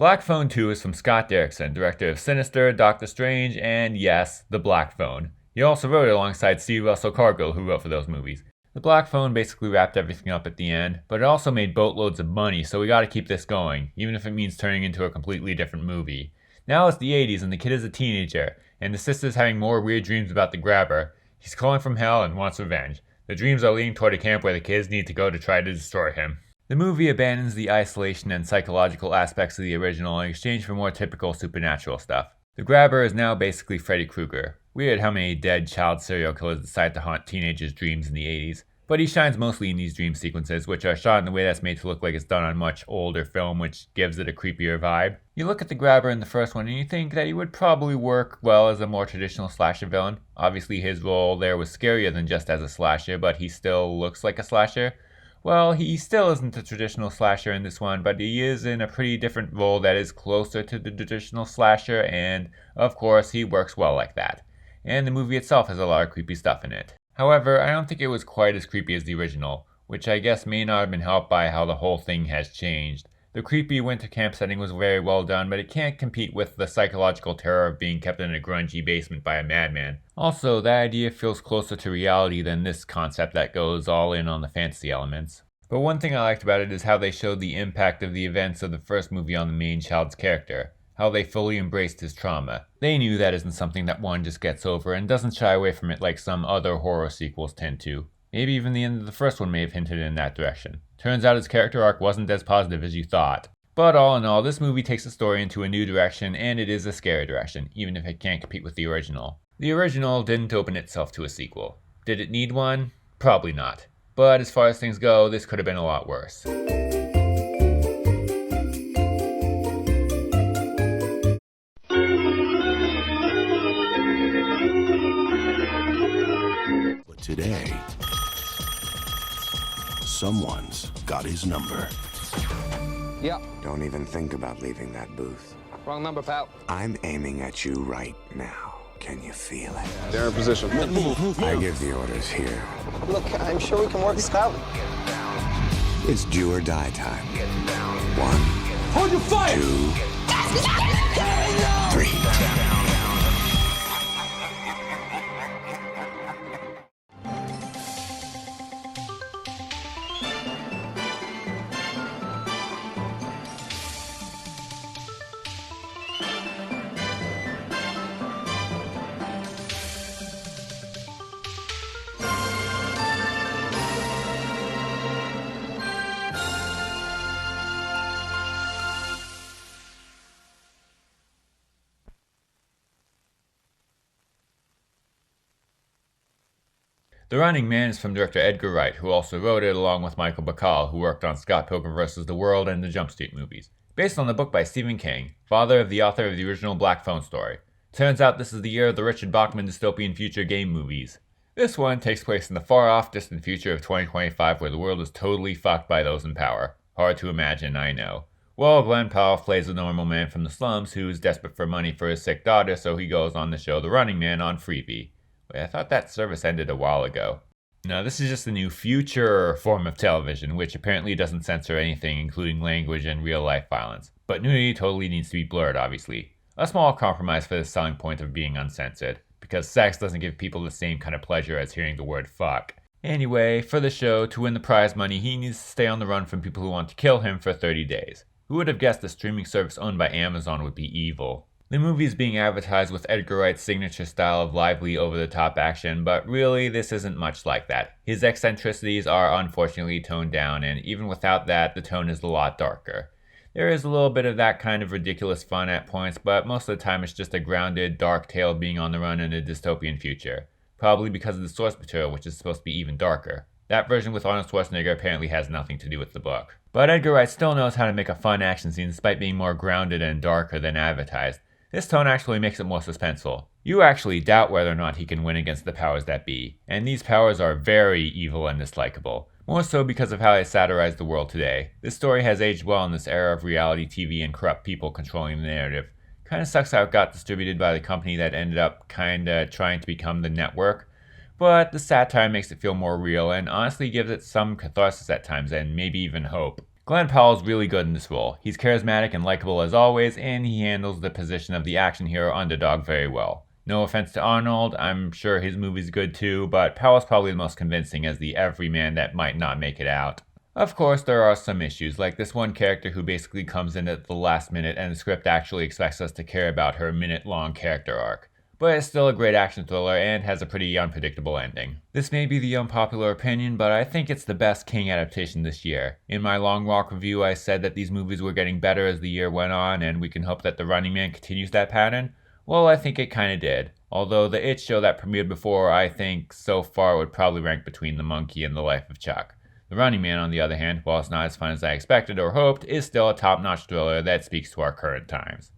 Black Phone 2 is from Scott Derrickson, director of Sinister, Doctor Strange, and yes, The Black Phone. He also wrote it alongside C. Russell Cargill, who wrote for those movies. The Black Phone basically wrapped everything up at the end, but it also made boatloads of money, so we gotta keep this going, even if it means turning into a completely different movie. Now it's the 80s and the kid is a teenager, and the sister's having more weird dreams about the grabber. He's calling from hell and wants revenge. The dreams are leading toward a camp where the kids need to go to try to destroy him. The movie abandons the isolation and psychological aspects of the original in exchange for more typical supernatural stuff. The grabber is now basically Freddy Krueger. Weird how many dead child serial killers decide to haunt teenagers' dreams in the 80s. But he shines mostly in these dream sequences, which are shot in a way that's made to look like it's done on much older film, which gives it a creepier vibe. You look at the grabber in the first one and you think that he would probably work well as a more traditional slasher villain. Obviously his role there was scarier than just as a slasher, but he still looks like a slasher. Well, he still isn't a traditional slasher in this one, but he is in a pretty different role that is closer to the traditional slasher, and of course he works well like that. And the movie itself has a lot of creepy stuff in it. However, I don't think it was quite as creepy as the original, which I guess may not have been helped by how the whole thing has changed. The creepy winter camp setting was very well done, but it can't compete with the psychological terror of being kept in a grungy basement by a madman. Also, that idea feels closer to reality than this concept that goes all in on the fantasy elements. But one thing I liked about it is how they showed the impact of the events of the first movie on the main child's character. How they fully embraced his trauma. They knew that isn't something that one just gets over and doesn't shy away from it like some other horror sequels tend to. Maybe even the end of the first one may have hinted in that direction. Turns out his character arc wasn't as positive as you thought. But all in all, this movie takes the story into a new direction, and it is a scary direction, even if it can't compete with the original. The original didn't open itself to a sequel. Did it need one? Probably not. But as far as things go, this could have been a lot worse. Today, someone's got his number. Yep. Don't even think about leaving that booth. Wrong number, pal. I'm aiming at you right now. Can you feel it? They're in position. I give the orders here. Look, I'm sure we can work this out. It's do or die time. 1, Hold your fire! 2, 3. The Running Man is from director Edgar Wright, who also wrote it along with Michael Bacall, who worked on Scott Pilgrim vs. the World and the Jump Street movies. Based on the book by Stephen King, father of the author of the original Black Phone story. Turns out this is the year of the Richard Bachman dystopian future game movies. This one takes place in the far-off, distant future of 2025 where the world is totally fucked by those in power. Hard to imagine, I know. Well, Glenn Powell plays a normal man from the slums who is desperate for money for his sick daughter, so he goes on the show The Running Man on Freevee. Wait, I thought that service ended a while ago. No, this is just a new future form of television, which apparently doesn't censor anything, including language and real-life violence. But nudity totally needs to be blurred, obviously. A small compromise for the selling point of being uncensored, because sex doesn't give people the same kind of pleasure as hearing the word fuck. Anyway, for the show, to win the prize money, he needs to stay on the run from people who want to kill him for 30 days. Who would have guessed a streaming service owned by Amazon would be evil? The movie is being advertised with Edgar Wright's signature style of lively, over-the-top action, but really, this isn't much like that. His eccentricities are unfortunately toned down, and even without that, the tone is a lot darker. There is a little bit of that kind of ridiculous fun at points, but most of the time it's just a grounded, dark tale of being on the run in a dystopian future. Probably because of the source material, which is supposed to be even darker. That version with Arnold Schwarzenegger apparently has nothing to do with the book. But Edgar Wright still knows how to make a fun action scene despite being more grounded and darker than advertised. This tone actually makes it more suspenseful. You actually doubt whether or not he can win against the powers that be, and these powers are very evil and dislikable. More so because of how they satirize the world today. This story has aged well in this era of reality TV and corrupt people controlling the narrative. Kinda sucks how it got distributed by the company that ended up kinda trying to become the network, but the satire makes it feel more real and honestly gives it some catharsis at times and maybe even hope. Glenn Powell's really good in this role. He's charismatic and likable as always, and he handles the position of the action hero underdog very well. No offense to Arnold, I'm sure his movie's good too, but Powell's probably the most convincing as the everyman that might not make it out. Of course, there are some issues, like this one character who basically comes in at the last minute and the script actually expects us to care about her minute-long character arc. But it's still a great action thriller and has a pretty unpredictable ending. This may be the unpopular opinion, but I think it's the best King adaptation this year. In my Long Walk review, I said that these movies were getting better as the year went on, and we can hope that The Running Man continues that pattern. Well, I think it kinda did. Although the It show that premiered before, I think, so far would probably rank between The Monkey and The Life of Chuck. The Running Man, on the other hand, while it's not as fun as I expected or hoped, is still a top-notch thriller that speaks to our current times.